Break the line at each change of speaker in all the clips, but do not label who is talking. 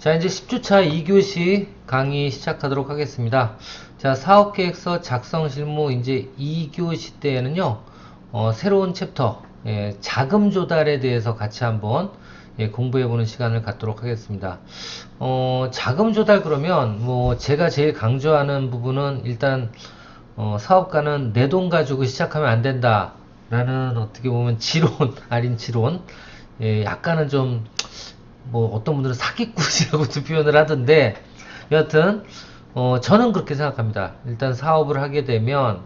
자, 이제 10주차 2교시 강의 시작하도록 하겠습니다. 자, 사업계획서 작성 실무 이제 2교시 때에는요, 새로운 챕터, 자금 조달에 대해서 같이 한번 공부해보는 시간을 갖도록 하겠습니다. 자금 조달 그러면 뭐 제가 제일 강조하는 부분은 일단 사업가는 내 돈 가지고 시작하면 안 된다 라는 어떻게 보면 지론 아닌 지론, 약간은 좀 뭐 어떤 분들은 사기꾼이라고도 표현을 하던데, 여하튼 저는 그렇게 생각합니다. 일단 사업을 하게 되면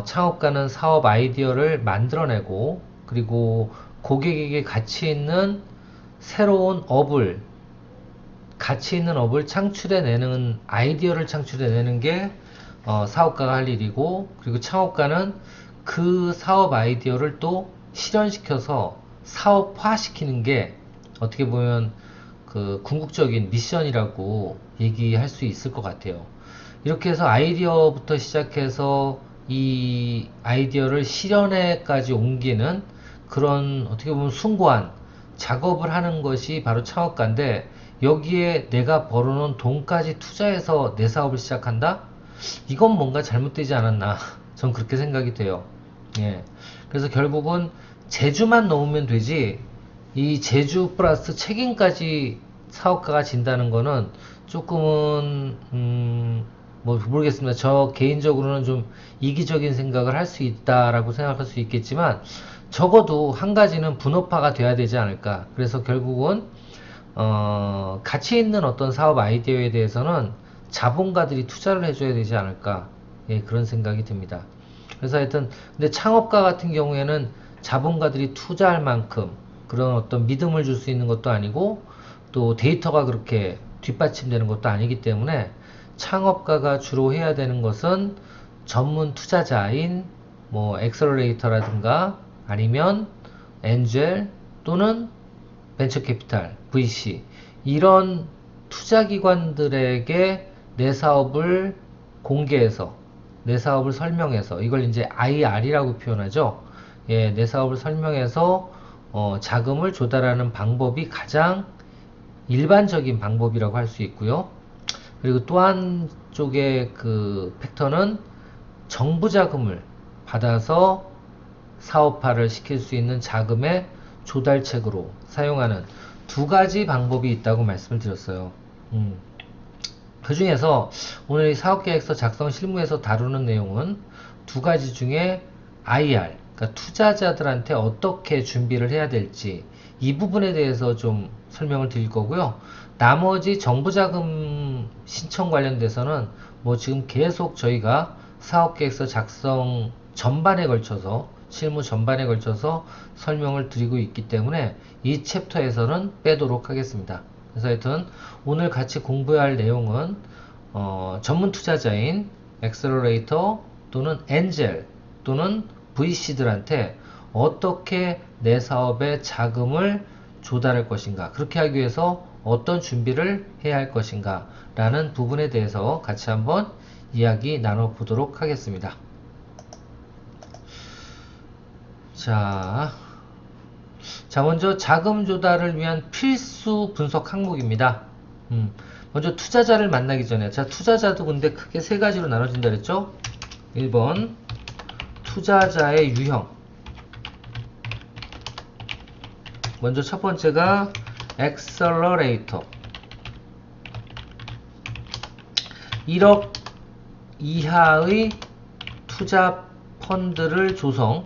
창업가는 사업 아이디어를 만들어내고, 그리고 고객에게 가치 있는 새로운 업을, 가치 있는 업을 창출해내는, 아이디어를 창출해내는 게 사업가가 할 일이고, 그리고 창업가는 그 사업 아이디어를 또 실현시켜서 사업화시키는 게 어떻게 보면 그 궁극적인 미션이라고 얘기할 수 있을 것 같아요. 이렇게 해서 아이디어부터 시작해서 이 아이디어를 실현에까지 옮기는 그런 어떻게 보면 숭고한 작업을 하는 것이 바로 창업가인데, 여기에 내가 벌어놓은 돈까지 투자해서 내 사업을 시작한다? 이건 뭔가 잘못되지 않았나, 전 그렇게 생각이 돼요. 예. 그래서 결국은 재주만 넣으면 되지, 이 재주 플러스 책임까지 사업가가 진다는 거는 조금은 뭐 모르겠습니다. 저 개인적으로는 좀 이기적인 생각을 할 수 있다라고 생각할 수 있겠지만, 적어도 한 가지는 분업화가 돼야 되지 않을까. 그래서 결국은 가치 있는 어떤 사업 아이디어에 대해서는 자본가들이 투자를 해줘야 되지 않을까, 그런 생각이 듭니다. 그래서 하여튼 근데 창업가 같은 경우에는 자본가들이 투자할 만큼 그런 어떤 믿음을 줄 수 있는 것도 아니고, 또 데이터가 그렇게 뒷받침되는 것도 아니기 때문에, 창업가가 주로 해야 되는 것은 전문 투자자인 뭐 엑셀러레이터라든가 아니면 엔젤 또는 벤처 캐피탈, VC, 이런 투자기관들에게 내 사업을 공개해서, 내 사업을 설명해서, 이걸 이제 IR이라고 표현하죠. 내 사업을 설명해서 자금을 조달하는 방법이 가장 일반적인 방법이라고 할 수 있고요. 그리고 또 한쪽의 그 팩터는 정부 자금을 받아서 사업화를 시킬 수 있는 자금의 조달책으로 사용하는 두 가지 방법이 있다고 말씀을 드렸어요. 그 중에서 오늘 사업계획서 작성 실무에서 다루는 내용은 두 가지 중에 IR, 그러니까 투자자들한테 어떻게 준비를 해야 될지, 이 부분에 대해서 좀 설명을 드릴 거고요. 나머지 정부자금 신청 관련돼서는 뭐 지금 계속 저희가 사업계획서 작성 전반에 걸쳐서, 실무 전반에 걸쳐서 설명을 드리고 있기 때문에 이 챕터에서는 빼도록 하겠습니다. 그래서 하여튼 오늘 같이 공부해야 할 내용은 전문 투자자인 엑셀러레이터 또는 엔젤 또는 VC들한테 어떻게 내 사업에 자금을 조달할 것인가, 그렇게 하기 위해서 어떤 준비를 해야 할 것인가 라는 부분에 대해서 같이 한번 이야기 나눠보도록 하겠습니다. 자, 먼저 자금 조달을 위한 필수 분석 항목입니다. 먼저 투자자를 만나기 전에, 자, 투자자도 근데 크게 세 가지로 나눠진다 그랬죠? 1번 투자자의 유형. 먼저 첫 번째가 엑셀러레이터. 1억 이하의 투자 펀드를 조성해서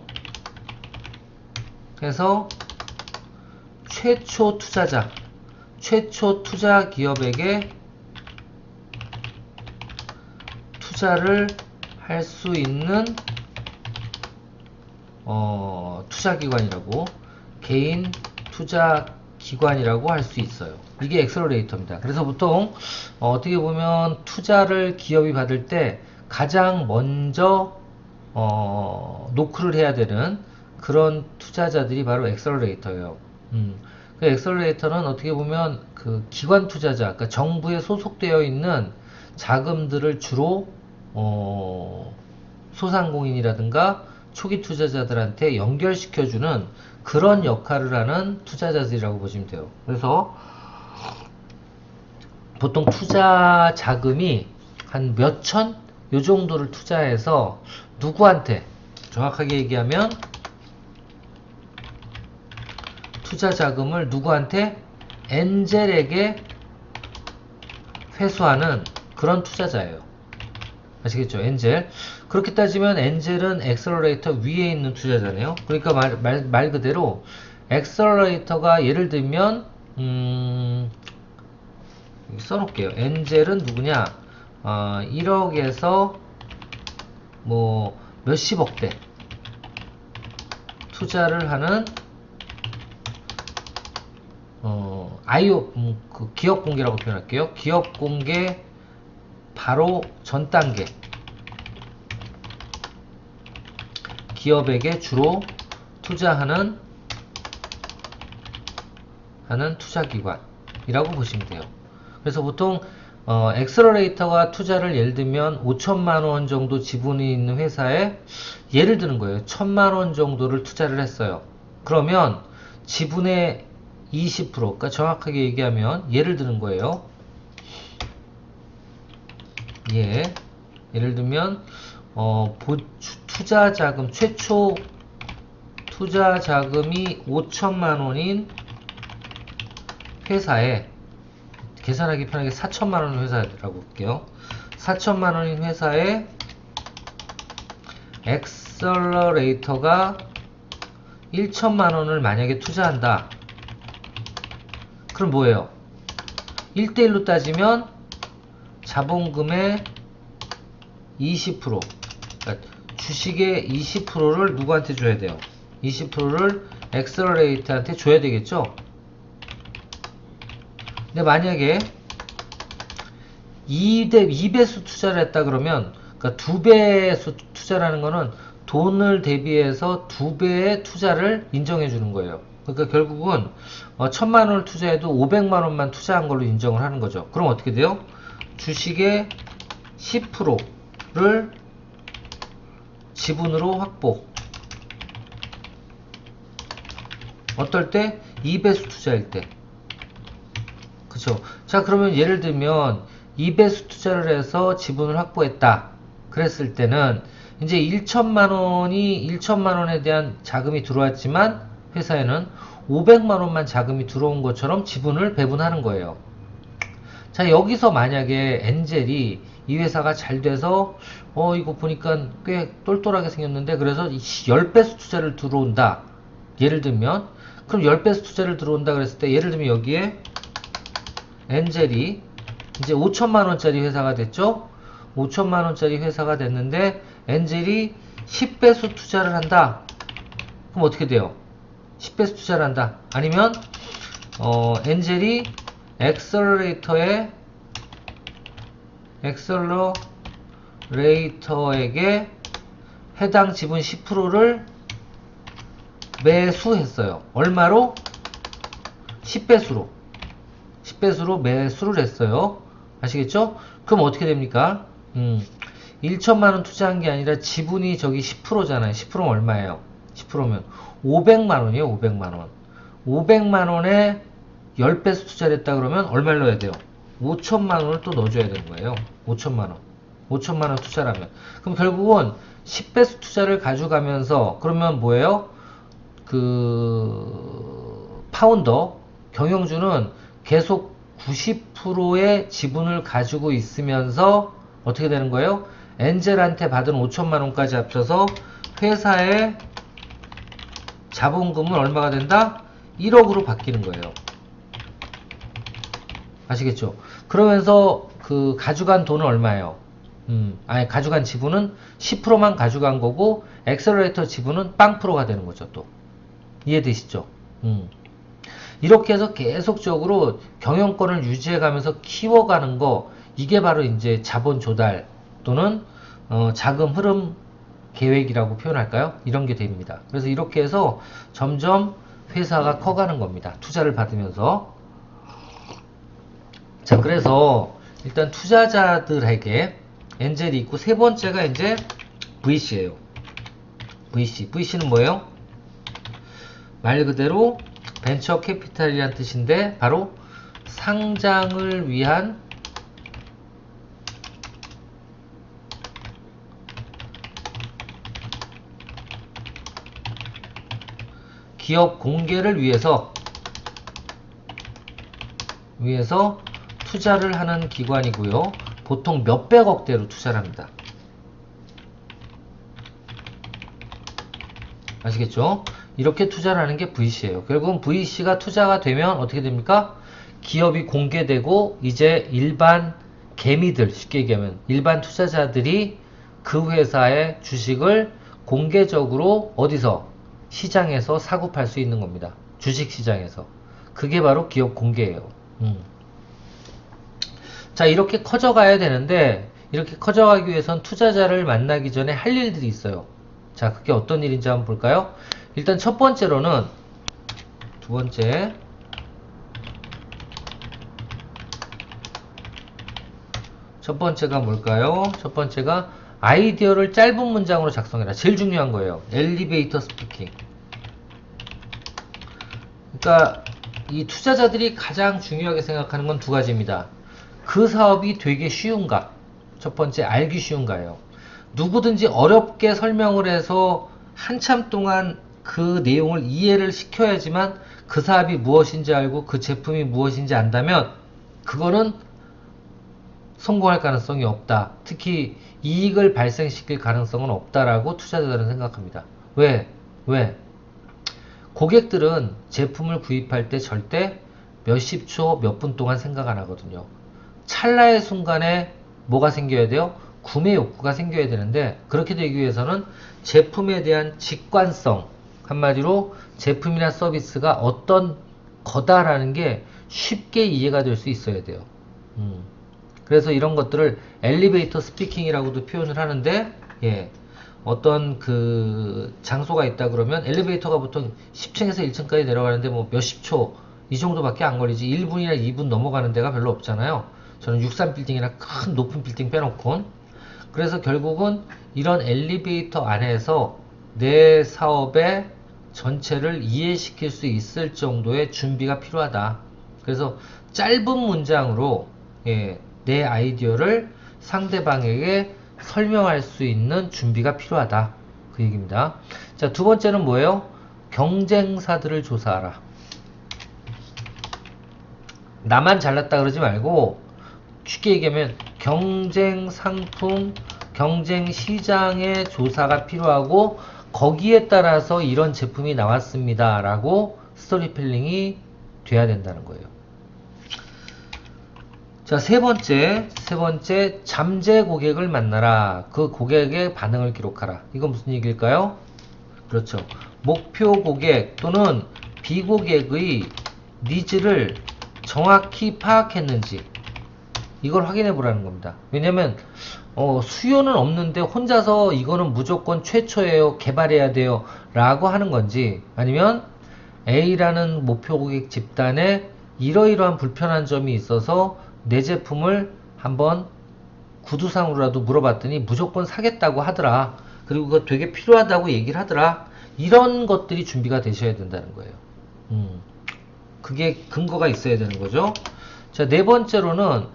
최초 투자자, 최초 투자 기업에게 투자를 할 수 있는 투자기관이라고, 개인 투자기관이라고 할 수 있어요. 이게 엑셀러레이터입니다. 그래서 보통 어떻게 보면 투자를 기업이 받을 때 가장 먼저 노크를 해야 되는 그런 투자자들이 바로 엑셀러레이터예요. 그 엑셀러레이터는 어떻게 보면 그 기관 투자자, 그러니까 정부에 소속되어 있는 자금들을 주로 소상공인이라든가 초기 투자자들한테 연결시켜주는 그런 역할을 하는 투자자들이라고 보시면 돼요. 그래서 보통 투자 자금이 한 몇천? 요 정도를 투자해서 누구한테, 정확하게 얘기하면 투자 자금을 누구한테? 엔젤에게 회수하는 그런 투자자예요. 아시겠죠? 엔젤. 그렇게 따지면 엔젤은 엑셀러레이터 위에 있는 투자자네요. 그러니까 말 그대로 엑셀러레이터가 예를 들면 써놓을게요. 엔젤은 누구냐? 1억에서 뭐 몇십억대 투자를 하는 그 기업 공개라고 표현할게요. 기업 공개 바로 전 단계 기업에게 주로 투자하는 투자기관이라고 보시면 돼요. 그래서 보통 엑셀러레이터가 투자를 예를 들면 5천만원 정도 지분이 있는 회사에 예를 드는 거예요. 1,000만원 정도를 투자를 했어요. 그러면 지분의 20%, 그러니까 정확하게 얘기하면 예를 드는 거예요. 예를 들면 투자 자금 최초 투자 자금이 5천만원인 회사에, 계산하기 편하게 4천만원 회사라고 볼게요. 4천만원인 회사에 엑셀러레이터가 1천만원을 만약에 투자한다. 그럼 뭐예요? 1대1로 따지면 자본금의 20%, 그러니까 주식의 20%를 누구한테 줘야 돼요? 20%를 엑셀러레이터한테 줘야 되겠죠? 근데 만약에 2배수 투자를 했다 그러면, 그러니까 2배수 투자라는 거는 돈을 대비해서 2배의 투자를 인정해 주는 거예요. 그러니까 결국은 1,000만원을 투자해도 500만원만 투자한 걸로 인정을 하는 거죠. 그럼 어떻게 돼요? 주식의 10%를 지분으로 확보. 어떨 때? 2배수 투자일 때. 그쵸? 자, 그러면 예를 들면 2배수 투자를 해서 지분을 확보했다. 그랬을 때는 이제 1천만원에 대한 자금이 들어왔지만 회사에는 500만원만 자금이 들어온 것처럼 지분을 배분하는 거예요. 자, 여기서 만약에 엔젤이 이 회사가 잘 돼서 이거 보니까 꽤 똘똘하게 생겼는데 그래서 10배수 투자를 들어온다. 예를 들면 그럼 10배수 투자를 들어온다 그랬을 때 예를 들면 여기에 엔젤이 이제 5천만원짜리 회사가 됐죠. 5천만원짜리 회사가 됐는데 엔젤이 10배수 투자를 한다. 그럼 어떻게 돼요? 10배수 투자를 한다. 아니면 엔젤이 엑셀러레이터에게 해당 지분 10%를 매수했어요. 얼마로? 10배수로 매수를 했어요. 아시겠죠? 그럼 어떻게 됩니까? 1천만원 투자한 게 아니라 지분이 저기 10%잖아요. 10%면 얼마예요? 10%면 500만원이에요. 500만원. 500만원에 10배수 투자를 했다 그러면 얼마를 넣어야 돼요? 5천만원을 또 넣어줘야 되는 거예요. 5천만원. 5천만원 투자라면. 그럼 결국은 10배수 투자를 가져가면서 그러면 뭐예요? 그 파운더, 경영주는 계속 90%의 지분을 가지고 있으면서 어떻게 되는 거예요? 엔젤한테 받은 5천만원까지 합쳐서 회사의 자본금은 얼마가 된다? 1억으로 바뀌는 거예요. 아시겠죠? 그러면서 그 가져간 돈은 얼마예요? 가져간 지분은 10%만 가져간 거고 엑셀러레이터 지분은 0%가 되는 거죠. 또 이해되시죠? 이렇게 해서 계속적으로 경영권을 유지해 가면서 키워가는 거, 이게 바로 이제 자본 조달 또는 자금 흐름 계획이라고 표현할까요? 이런 게 됩니다. 그래서 이렇게 해서 점점 회사가 커가는 겁니다. 투자를 받으면서. 자, 그래서 일단 투자자들에게 엔젤이 있고, 세 번째가 이제 VC예요. VC는 뭐예요? 말 그대로 벤처 캐피탈이란 뜻인데 바로 상장을 위한 기업 공개를 위해서 투자를 하는 기관이고요. 보통 몇백억대로 투자를 합니다. 아시겠죠? 이렇게 투자를 하는 게 VC예요. 결국은 VC가 투자가 되면 어떻게 됩니까? 기업이 공개되고 이제 일반 개미들, 쉽게 얘기하면 일반 투자자들이 그 회사의 주식을 공개적으로 어디서? 시장에서 사고 팔 수 있는 겁니다. 주식시장에서. 그게 바로 기업 공개예요. 자, 이렇게 커져가야 되는데 이렇게 커져가기 위해선 투자자를 만나기 전에 할 일들이 있어요. 자, 그게 어떤 일인지 한번 볼까요? 일단 첫 번째로는 두 번째 첫 번째가 뭘까요? 첫 번째가 아이디어를 짧은 문장으로 작성해라. 제일 중요한 거예요. 엘리베이터 스피킹. 그러니까 이 투자자들이 가장 중요하게 생각하는 건 두 가지입니다. 그 사업이 되게 쉬운가? 첫 번째, 알기 쉬운가예요. 누구든지 어렵게 설명을 해서 한참 동안 그 내용을 이해를 시켜야지만 그 사업이 무엇인지 알고 그 제품이 무엇인지 안다면 그거는 성공할 가능성이 없다. 특히 이익을 발생시킬 가능성은 없다라고 투자자들은 생각합니다. 왜? 고객들은 제품을 구입할 때 절대 몇십 초, 몇 분 동안 생각 안 하거든요. 찰나의 순간에 뭐가 생겨야 돼요? 구매 욕구가 생겨야 되는데 그렇게 되기 위해서는 제품에 대한 직관성, 한마디로 제품이나 서비스가 어떤 거다라는 게 쉽게 이해가 될 수 있어야 돼요. 그래서 이런 것들을 엘리베이터 스피킹이라고도 표현을 하는데, 예, 어떤 그 장소가 있다 그러면 엘리베이터가 보통 10층에서 1층까지 내려가는데 뭐 몇십 초 이 정도밖에 안 걸리지 1분이나 2분 넘어가는 데가 별로 없잖아요. 저는 63빌딩이나 큰 높은 빌딩 빼놓고. 그래서 결국은 이런 엘리베이터 안에서 내 사업의 전체를 이해시킬 수 있을 정도의 준비가 필요하다. 그래서 짧은 문장으로, 예, 내 아이디어를 상대방에게 설명할 수 있는 준비가 필요하다. 그 얘기입니다. 자, 두 번째는 뭐예요? 경쟁사들을 조사하라. 나만 잘났다 그러지 말고 쉽게 얘기하면 경쟁 상품, 경쟁 시장의 조사가 필요하고 거기에 따라서 이런 제품이 나왔습니다 라고 스토리텔링이 돼야 된다는 거예요. 자, 세 번째 잠재 고객을 만나라. 그 고객의 반응을 기록하라. 이건 무슨 얘기일까요? 그렇죠. 목표 고객 또는 비고객의 니즈를 정확히 파악했는지 이걸 확인해 보라는 겁니다. 왜냐면 수요는 없는데 혼자서 이거는 무조건 최초예요, 개발해야 돼요 라고 하는 건지, 아니면 A라는 목표 고객 집단에 이러이러한 불편한 점이 있어서 내 제품을 한번 구두상으로라도 물어봤더니 무조건 사겠다고 하더라. 그리고 그거 되게 필요하다고 얘기를 하더라. 이런 것들이 준비가 되셔야 된다는 거예요. 그게 근거가 있어야 되는 거죠. 자, 네 번째로는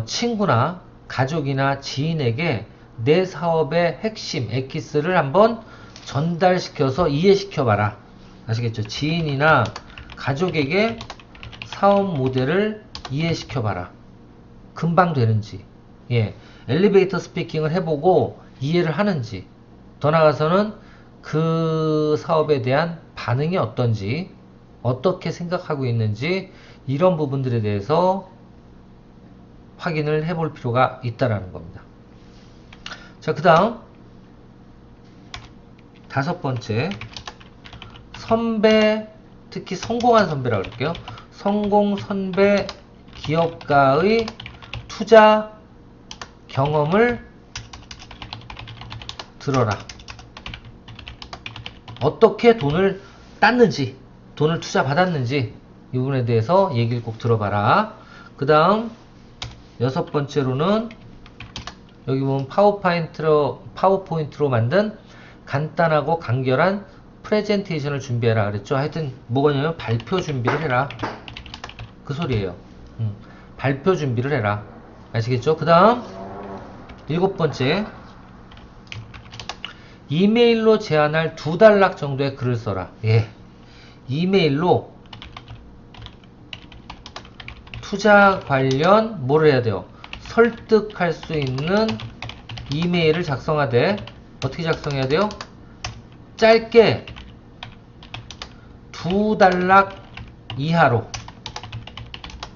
친구나 가족이나 지인에게 내 사업의 핵심, 엑기스를 한번 전달시켜서 이해시켜 봐라. 아시겠죠? 지인이나 가족에게 사업 모델을 이해시켜 봐라. 금방 되는지, 예, 엘리베이터 스피킹을 해보고 이해를 하는지, 더 나아가서는 그 사업에 대한 반응이 어떤지, 어떻게 생각하고 있는지, 이런 부분들에 대해서 확인을 해볼 필요가 있다라는 겁니다. 자, 그 다음 다섯 번째, 선배, 특히 성공한 선배라고 할게요. 성공 선배 기업가의 투자 경험을 들어라. 어떻게 돈을 땄는지, 돈을 투자 받았는지 이 부분에 대해서 얘기를 꼭 들어봐라. 그 다음 여섯 번째로는 여기 보면 파워포인트로 만든 간단하고 간결한 프레젠테이션을 준비해라 그랬죠. 하여튼 뭐냐면 발표 준비를 해라. 그 소리예요. 발표 준비를 해라. 아시겠죠? 그 다음 일곱 번째, 이메일로 제안할 2단락 정도의 글을 써라. 예, 이메일로 투자 관련 뭐를 해야 돼요? 설득할 수 있는 이메일을 작성하되 어떻게 작성해야 돼요? 짧게 2단락 이하로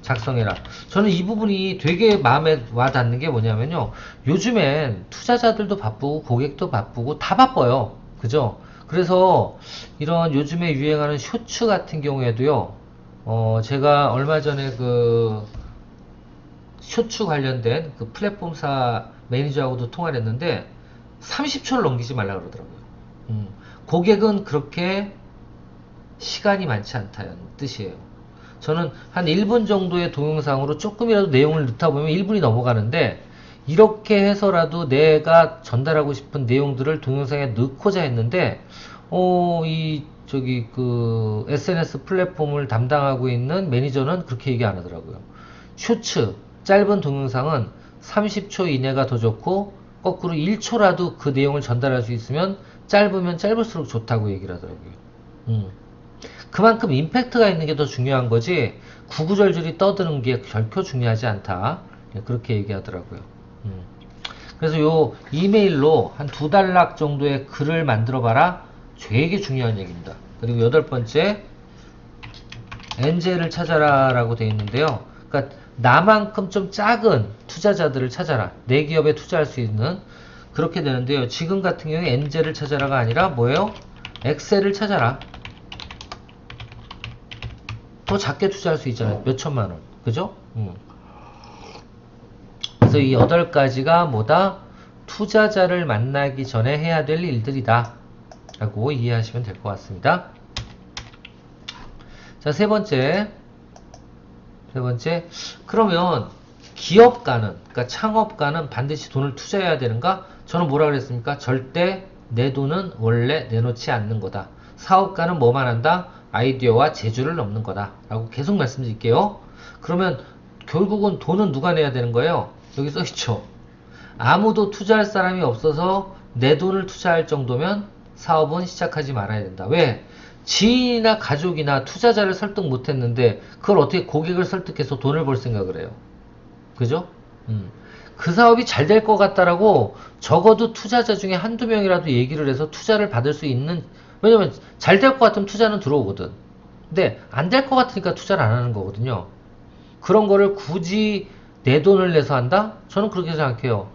작성해라. 저는 이 부분이 되게 마음에 와닿는 게 뭐냐면요. 요즘엔 투자자들도 바쁘고 고객도 바쁘고 다 바빠요. 그죠? 그래서 이런 요즘에 유행하는 쇼츠 같은 경우에도요. 제가 얼마 전에 그 쇼츠 관련된 그 플랫폼사 매니저하고도 통화를 했는데 30초를 넘기지 말라 그러더라고요. 고객은 그렇게 시간이 많지 않다는 뜻이에요. 저는 한 1분 정도의 동영상으로 조금이라도 내용을 넣다 보면 1분이 넘어가는데 이렇게 해서라도 내가 전달하고 싶은 내용들을 동영상에 넣고자 했는데 그 SNS 플랫폼을 담당하고 있는 매니저는 그렇게 얘기 안 하더라고요. 쇼츠 짧은 동영상은 30초 이내가 더 좋고 거꾸로 1초라도 그 내용을 전달할 수 있으면 짧으면 짧을수록 좋다고 얘기를 하더라고요. 그만큼 임팩트가 있는 게 더 중요한 거지 구구절절이 떠드는 게 결코 중요하지 않다. 그렇게 얘기하더라고요. 그래서 요 이메일로 한 2단락 정도의 글을 만들어 봐라. 되게 중요한 얘기입니다. 그리고 8번째 엔젤을 찾아라 라고 되어 있는데요. 그러니까 나만큼 좀 작은 투자자들을 찾아라. 내 기업에 투자할 수 있는 그렇게 되는데요. 지금 같은 경우에 엔젤을 찾아라가 아니라 뭐예요? 엑셀을 찾아라. 더 작게 투자할 수 있잖아요. 몇 천만 원. 그죠? 그래서 이 8가지가 뭐다? 투자자를 만나기 전에 해야 될 일들이다. 라고 이해하시면 될 것 같습니다. 자, 세 번째. 그러면 기업가는, 그러니까 창업가는 반드시 돈을 투자해야 되는가? 저는 뭐라 그랬습니까? 절대 내 돈은 원래 내놓지 않는 거다. 사업가는 뭐만 한다? 아이디어와 재주를 넣는 거다 라고 계속 말씀드릴게요. 그러면 결국은 돈은 누가 내야 되는 거예요? 여기 써있죠. 아무도 투자할 사람이 없어서 내 돈을 투자할 정도면 사업은 시작하지 말아야 된다. 왜? 지인이나 가족이나 투자자를 설득 못했는데 그걸 어떻게 고객을 설득해서 돈을 벌 생각을 해요? 그죠? 그 사업이 잘 될 것 같다라고 적어도 투자자 중에 한두 명이라도 얘기를 해서 투자를 받을 수 있는, 왜냐면 잘 될 것 같으면 투자는 들어오거든. 근데 안 될 것 같으니까 투자를 안 하는 거거든요. 그런 거를 굳이 내 돈을 내서 한다? 저는 그렇게 생각해요.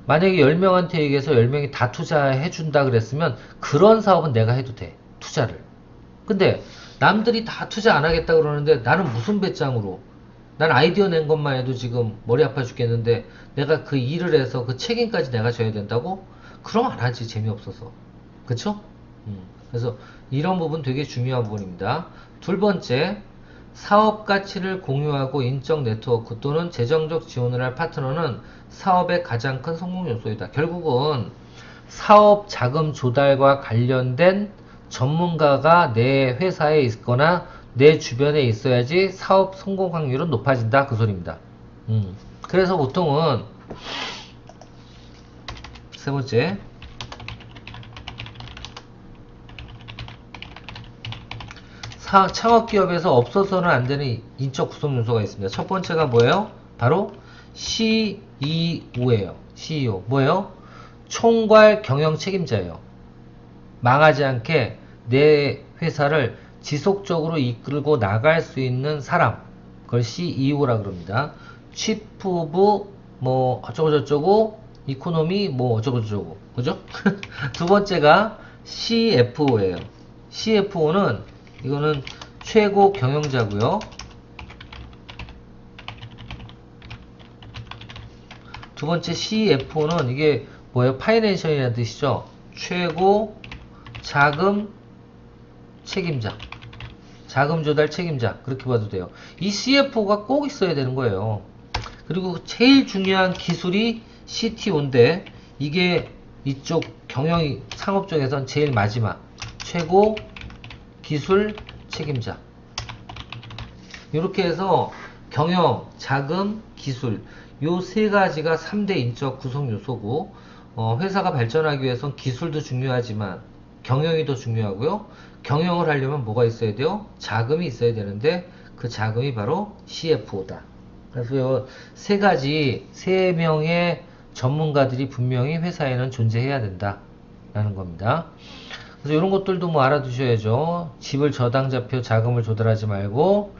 만약에 10명한테 얘기해서 10명이 다 투자해 준다 그랬으면 그런 사업은 내가 해도 돼. 투자를. 근데 남들이 다 투자 안 하겠다 그러는데 나는 무슨 배짱으로, 난 아이디어 낸 것만 해도 지금 머리 아파 죽겠는데 내가 그 일을 해서 그 책임까지 내가 져야 된다고? 그럼 안 하지. 재미없어서. 그쵸? 그래서 이런 부분 되게 중요한 부분입니다. 2번째, 사업 가치를 공유하고 인적 네트워크 또는 재정적 지원을 할 파트너는 사업의 가장 큰 성공 요소이다. 결국은 사업 자금 조달과 관련된 전문가가 내 회사에 있거나 내 주변에 있어야지 사업 성공 확률은 높아진다. 그 소리입니다. 그래서 보통은 세 번째, 창업기업에서 없어서는 안 되는 인적 구성 요소가 있습니다. 첫 번째가 뭐예요? 바로 CEO예요. CEO. 뭐예요? 총괄 경영 책임자예요. 망하지 않게 내 회사를 지속적으로 이끌고 나갈 수 있는 사람. 그걸 CEO라 그럽니다. 치프 오브 뭐 어쩌고저쩌고 이코노미 뭐 어쩌고저쩌고. 그죠? 2번째가 CFO예요. CFO는 이거는 최고 경영자고요. 2번째 CFO는 이게 뭐예요? 파이낸셜이라는 뜻이죠. 최고 자금 책임자, 자금 조달 책임자, 그렇게 봐도 돼요. 이 CFO가 꼭 있어야 되는 거예요. 그리고 제일 중요한 기술이 CTO인데 이게 이쪽 경영 상업 쪽에선 제일 마지막 최고 기술 책임자. 이렇게 해서 경영, 자금, 기술 요 세 가지가 3대 인적 구성 요소고 회사가 발전하기 위해선 기술도 중요하지만 경영이 더 중요하고요. 경영을 하려면 뭐가 있어야 돼요? 자금이 있어야 되는데 그 자금이 바로 CFO다. 그래서 세 가지, 세 명의 전문가들이 분명히 회사에는 존재해야 된다 라는 겁니다. 그래서 이런 것들도 뭐 알아두셔야죠. 집을 저당좌표 자금을 조달하지 말고,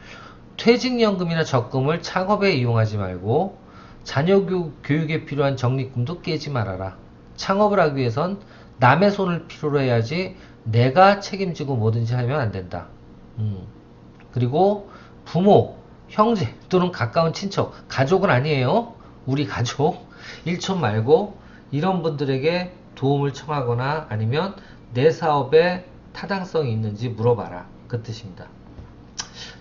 퇴직연금이나 적금을 창업에 이용하지 말고, 자녀 교육에 필요한 적립금도 깨지 말아라. 창업을 하기 위해선 남의 손을 필요로 해야지 내가 책임지고 뭐든지 하면 안 된다. 그리고 부모, 형제 또는 가까운 친척, 가족은 아니에요. 우리 가족, 일촌 말고 이런 분들에게 도움을 청하거나 아니면 내 사업에 타당성이 있는지 물어봐라. 그 뜻입니다.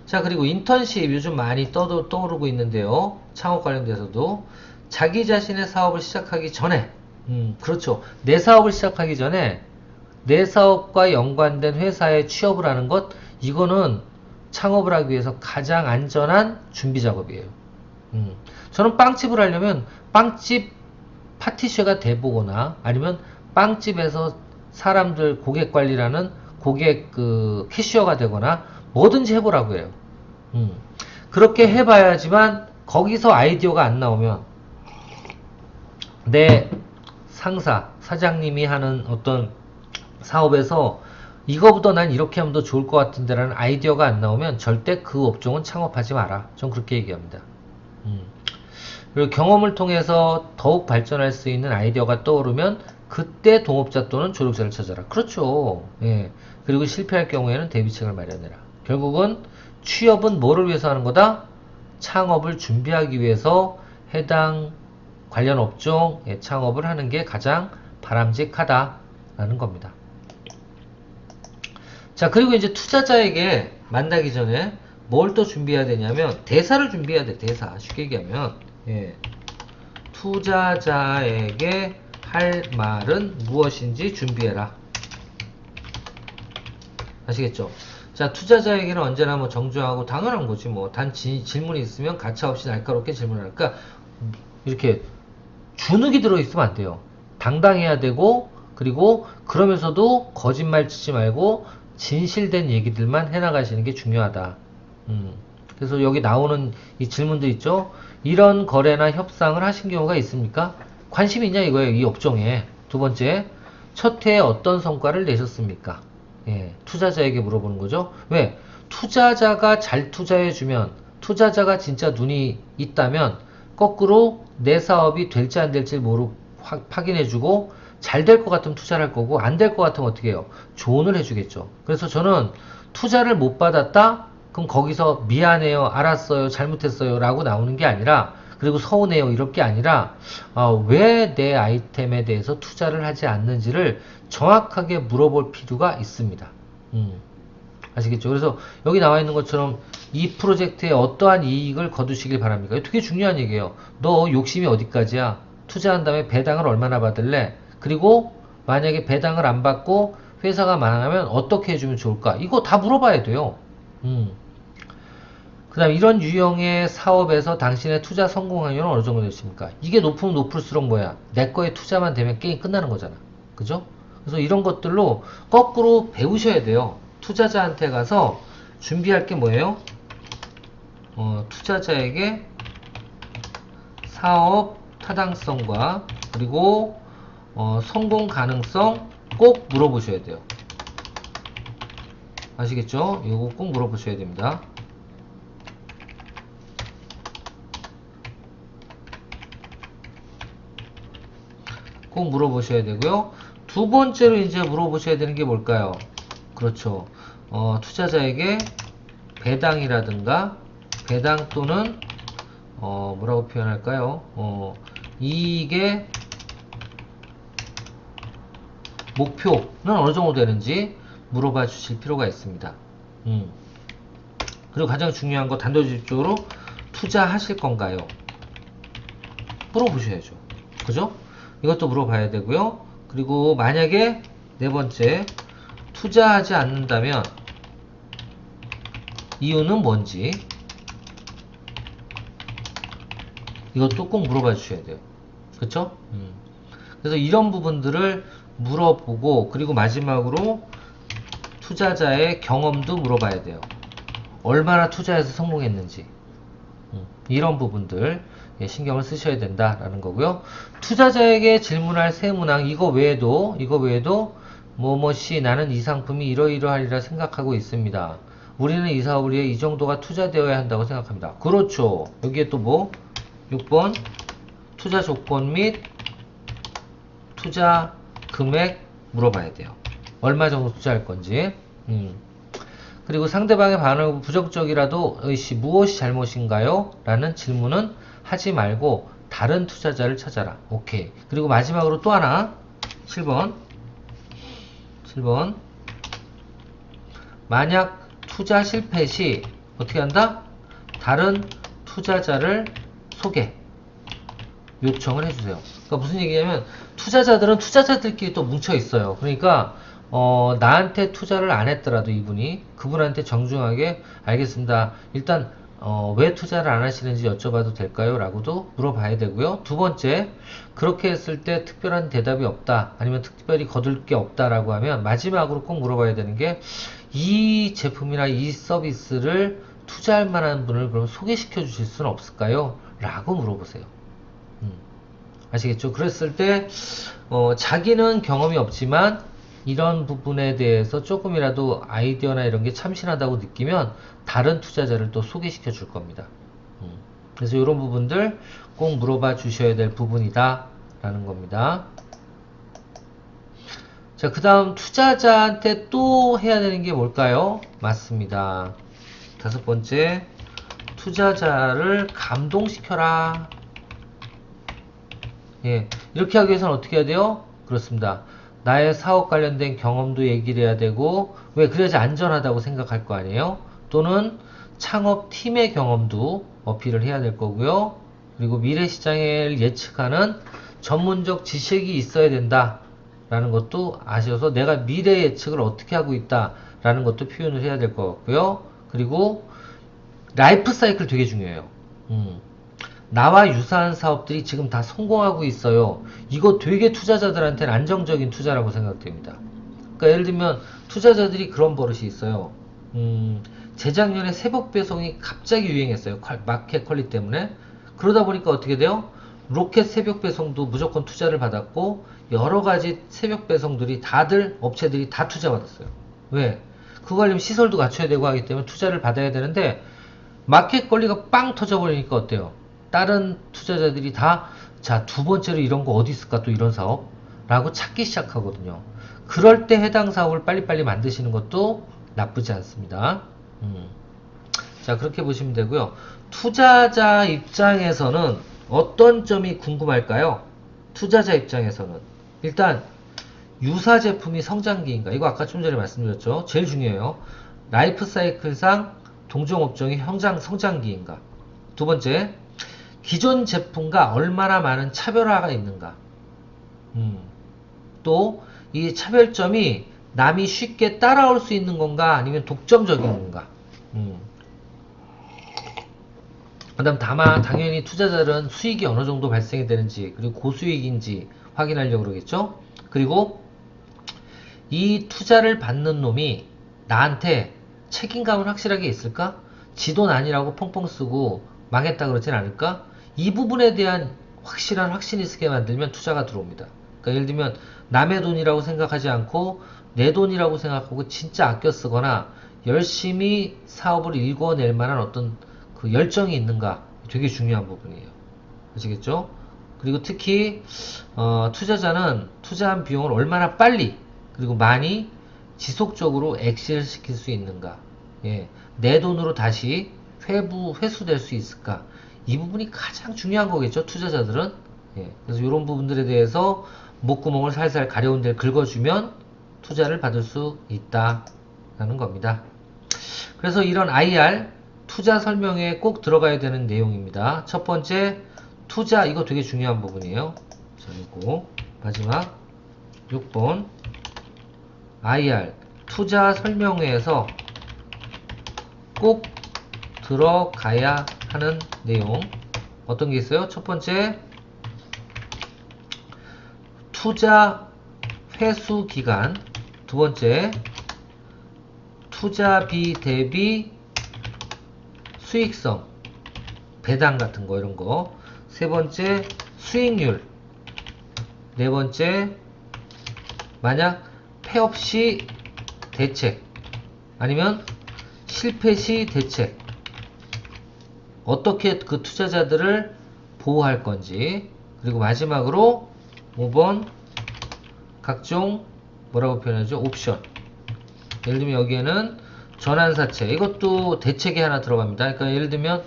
자, 그리고 인턴십 요즘 많이 떠오르고 있는데요. 창업 관련돼서도 자기 자신의 사업을 시작하기 전에, 그렇죠. 내 사업을 시작하기 전에 내 사업과 연관된 회사에 취업을 하는 것, 이거는 창업을 하기 위해서 가장 안전한 준비 작업이에요. 저는 빵집을 하려면 빵집 파티쉐가 돼보거나 아니면 빵집에서 사람들 고객 관리라는 고객 그 캐시어가 되거나 뭐든지 해보라고 해요. 그렇게 해봐야지만 거기서 아이디어가 안 나오면 내 상사, 사장님이 하는 어떤 사업에서 이거보다 난 이렇게 하면 더 좋을 것 같은데 라는 아이디어가 안 나오면 절대 그 업종은 창업하지 마라. 전 그렇게 얘기합니다. 그리고 경험을 통해서 더욱 발전할 수 있는 아이디어가 떠오르면 그때 동업자 또는 조력자를 찾아라. 그렇죠. 예. 그리고 실패할 경우에는 대비책을 마련해라. 결국은 취업은 뭐를 위해서 하는 거다? 창업을 준비하기 위해서 해당 관련 업종 창업을 하는 게 가장 바람직하다라는 겁니다. 자, 그리고 이제 투자자에게 만나기 전에 뭘 또 준비해야 되냐면 대사를 준비해야 돼. 대사. 쉽게 얘기하면 투자자에게 할 말은 무엇인지 준비해라. 아시겠죠? 자, 투자자에게는 언제나 뭐 정중하고 당연한 거지 뭐. 단 질문이 있으면 가차없이 날카롭게 질문을 할까. 이렇게 주눅이 들어있으면 안 돼요. 당당해야 되고, 그리고 그러면서도 거짓말 치지 말고 진실된 얘기들만 해나가시는 게 중요하다. 그래서 여기 나오는 이 질문도 있죠. 이런 거래나 협상을 하신 경우가 있습니까? 관심이 있냐 이거예요. 이 업종에. 두 번째, 첫 해에 어떤 성과를 내셨습니까? 예, 투자자에게 물어보는 거죠. 왜? 투자자가 잘 투자해주면, 투자자가 진짜 눈이 있다면 거꾸로 내 사업이 될지 안 될지 확인해주고 잘 될 것 같으면 투자를 할 거고 안 될 것 같으면 어떻게 해요? 조언을 해주겠죠. 그래서 저는 투자를 못 받았다? 그럼 거기서 미안해요, 알았어요, 잘못했어요 라고 나오는 게 아니라, 그리고 서운해요 이럴 게 아니라 왜 내 아이템에 대해서 투자를 하지 않는지를 정확하게 물어볼 필요가 있습니다. 아시겠죠? 그래서 여기 나와 있는 것처럼 이 프로젝트에 어떠한 이익을 거두시길 바랍니까? 이거 되게 중요한 얘기예요. 너 욕심이 어디까지야? 투자한 다음에 배당을 얼마나 받을래? 그리고 만약에 배당을 안 받고 회사가 망하면 어떻게 해주면 좋을까? 이거 다 물어봐야 돼요. 그 다음 이런 유형의 사업에서 당신의 투자 성공 확률은 어느 정도 되십니까? 이게 높으면 높을수록 뭐야? 내 거에 투자만 되면 게임 끝나는 거잖아. 그죠? 그래서 이런 것들로 거꾸로 배우셔야 돼요. 투자자한테 가서 준비할 게 뭐예요? 투자자에게 사업 타당성과 그리고 성공 가능성 꼭 물어보셔야 돼요. 아시겠죠? 이거 꼭 물어보셔야 됩니다. 꼭 물어보셔야 되고요. 두 번째로 이제 물어보셔야 되는 게 뭘까요? 그렇죠. 투자자에게 배당이라든가 배당 또는 뭐라고 표현할까요? 이익의 목표는 어느 정도 되는지 물어봐 주실 필요가 있습니다. 그리고 가장 중요한 거 단도직입적으로 투자하실 건가요? 물어보셔야죠. 그죠? 이것도 물어봐야 되고요. 그리고 만약에 네 번째, 투자하지 않는다면 이유는 뭔지 이것도 꼭 물어봐 주셔야 돼요. 그쵸? 그래서 이런 부분들을 물어보고, 그리고 마지막으로 투자자의 경험도 물어봐야 돼요. 얼마나 투자해서 성공했는지. 이런 부분들 신경을 쓰셔야 된다라는 거고요. 투자자에게 질문할 세 문항, 이거 외에도 뭐뭐시 나는 이 상품이 이러이러하리라 생각하고 있습니다. 우리는 이 사업을 위해 이 정도가 투자되어야 한다고 생각합니다. 그렇죠. 여기에 또 뭐? 6번 투자 조건 및 투자 금액 물어봐야 돼요. 얼마 정도 투자할 건지. 그리고 상대방의 반응을 부정적이라도 무엇이 잘못인가요? 라는 질문은 하지 말고 다른 투자자를 찾아라. 오케이. 그리고 마지막으로 또 하나 7번 만약 투자 실패 시 어떻게 한다? 다른 투자자를 소개 요청을 해주세요. 그러니까 무슨 얘기냐면 투자자들은 투자자들끼리 또 뭉쳐 있어요. 그러니까 나한테 투자를 안 했더라도 이분이 그분한테 정중하게 알겠습니다. 일단 왜 투자를 안 하시는지 여쭤봐도 될까요? 라고도 물어봐야 되고요. 두 번째, 그렇게 했을 때 특별한 대답이 없다, 아니면 특별히 거둘 게 없다 라고 하면 마지막으로 꼭 물어봐야 되는 게 이 제품이나 이 서비스를 투자할 만한 분을 그럼 소개시켜 주실 수는 없을까요? 라고 물어보세요. 아시겠죠? 그랬을 때 자기는 경험이 없지만 이런 부분에 대해서 조금이라도 아이디어나 이런 게 참신하다고 느끼면 다른 투자자를 또 소개시켜 줄 겁니다. 그래서 이런 부분들 꼭 물어봐 주셔야 될 부분이다 라는 겁니다. 자, 그 다음 투자자한테 또 해야 되는 게 뭘까요? 맞습니다. 다섯 번째, 투자자를 감동시켜라. 예, 이렇게 하기 위해서는 어떻게 해야 돼요? 그렇습니다. 나의 사업 관련된 경험도 얘기를 해야 되고, 왜 그래야지 안전하다고 생각할 거 아니에요? 또는 창업팀의 경험도 어필을 해야 될 거고요. 그리고 미래 시장을 예측하는 전문적 지식이 있어야 된다 라는 것도 아셔서 내가 미래 예측을 어떻게 하고 있다 라는 것도 표현을 해야 될 것 같고요. 그리고 라이프 사이클 되게 중요해요. 나와 유사한 사업들이 지금 다 성공하고 있어요. 이거 되게 투자자들한테는 안정적인 투자라고 생각됩니다. 그러니까 예를 들면 투자자들이 그런 버릇이 있어요. 재작년에 새벽 배송이 갑자기 유행했어요. 마켓 퀄리티 때문에. 그러다 보니까 어떻게 돼요? 로켓 새벽 배송도 무조건 투자를 받았고 여러 가지 새벽 배송들이 다들 업체들이 다 투자 받았어요. 왜? 그거 하려면 시설도 갖춰야 되고 하기 때문에 투자를 받아야 되는데 마켓 권리가 빵 터져버리니까 어때요? 다른 투자자들이 다 자, 두 번째로 이런 거 어디 있을까 또 이런 사업? 라고 찾기 시작하거든요. 그럴 때 해당 사업을 빨리빨리 만드시는 것도 나쁘지 않습니다. 자, 그렇게 보시면 되고요. 투자자 입장에서는 어떤 점이 궁금할까요? 투자자 입장에서는 일단 유사 제품이 성장기인가? 이거 아까 좀 전에 말씀드렸죠. 제일 중요해요. 라이프 사이클상 동종 업종이 성장기인가? 두 번째, 기존 제품과 얼마나 많은 차별화가 있는가? 또 이 차별점이 남이 쉽게 따라올 수 있는 건가? 아니면 독점적인 건가? 그 다음 당연히 투자자들은 수익이 어느 정도 발생이 되는지 그리고 고수익인지 확인하려고 그러겠죠. 그리고 이 투자를 받는 놈이 나한테 책임감은 확실하게 있을까? 지 돈 아니라고 펑펑 쓰고 망했다 그러진 않을까? 이 부분에 대한 확실한 확신이 있게 만들면 투자가 들어옵니다. 그러니까 예를 들면 남의 돈이라고 생각하지 않고 내 돈이라고 생각하고 진짜 아껴 쓰거나 열심히 사업을 일궈낼 만한 어떤 그 열정이 있는가 되게 중요한 부분이에요. 아시겠죠? 그리고 특히 투자자는 투자한 비용을 얼마나 빨리 그리고 많이 지속적으로 액실을 시킬 수 있는가, 예, 내 돈으로 다시 회수될 수 있을까, 이 부분이 가장 중요한 거겠죠, 투자자들은. 예, 그래서 이런 부분들에 대해서 목구멍을 살살 가려운 데를 긁어주면 투자를 받을 수 있다라는 겁니다. 그래서 이런 IR 투자 설명회에 꼭 들어가야 되는 내용입니다. 첫 번째, 투자, 이거 되게 중요한 부분이에요. 자, 이거 마지막 6번 IR 투자 설명회에서 꼭 들어가야 하는 내용 어떤 게 있어요? 첫 번째, 투자 회수 기간, 두 번째 투자비 대비 수익성, 배당 같은 거 이런 거, 세 번째 수익률, 네 번째 만약 폐업 시 대책 아니면 실패 시 대책, 어떻게 그 투자자들을 보호할 건지, 그리고 마지막으로 5번 각종 뭐라고 표현하죠? 옵션. 예를 들면 여기에는 전환사채, 이것도 대책이 하나 들어갑니다. 그러니까 예를 들면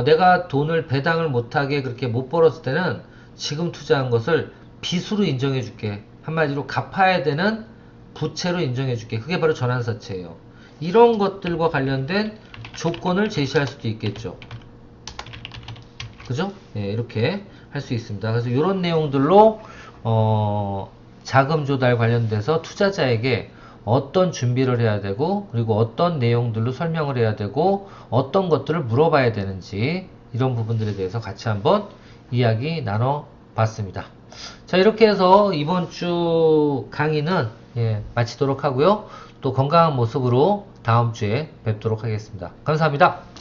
내가 돈을 배당을 못하게 그렇게 못 벌었을 때는 지금 투자한 것을 빚으로 인정해 줄게, 한마디로 갚아야 되는 부채로 인정해 줄게. 그게 바로 전환사채예요. 이런 것들과 관련된 조건을 제시할 수도 있겠죠. 그죠? 네, 이렇게 할 수 있습니다. 그래서 이런 내용들로 자금 조달 관련돼서 투자자에게 어떤 준비를 해야 되고, 그리고 어떤 내용들로 설명을 해야 되고, 어떤 것들을 물어봐야 되는지, 이런 부분들에 대해서 같이 한번 이야기 나눠 봤습니다. 자, 이렇게 해서 이번 주 강의는 마치도록 하고요. 또 건강한 모습으로 다음 주에 뵙도록 하겠습니다. 감사합니다.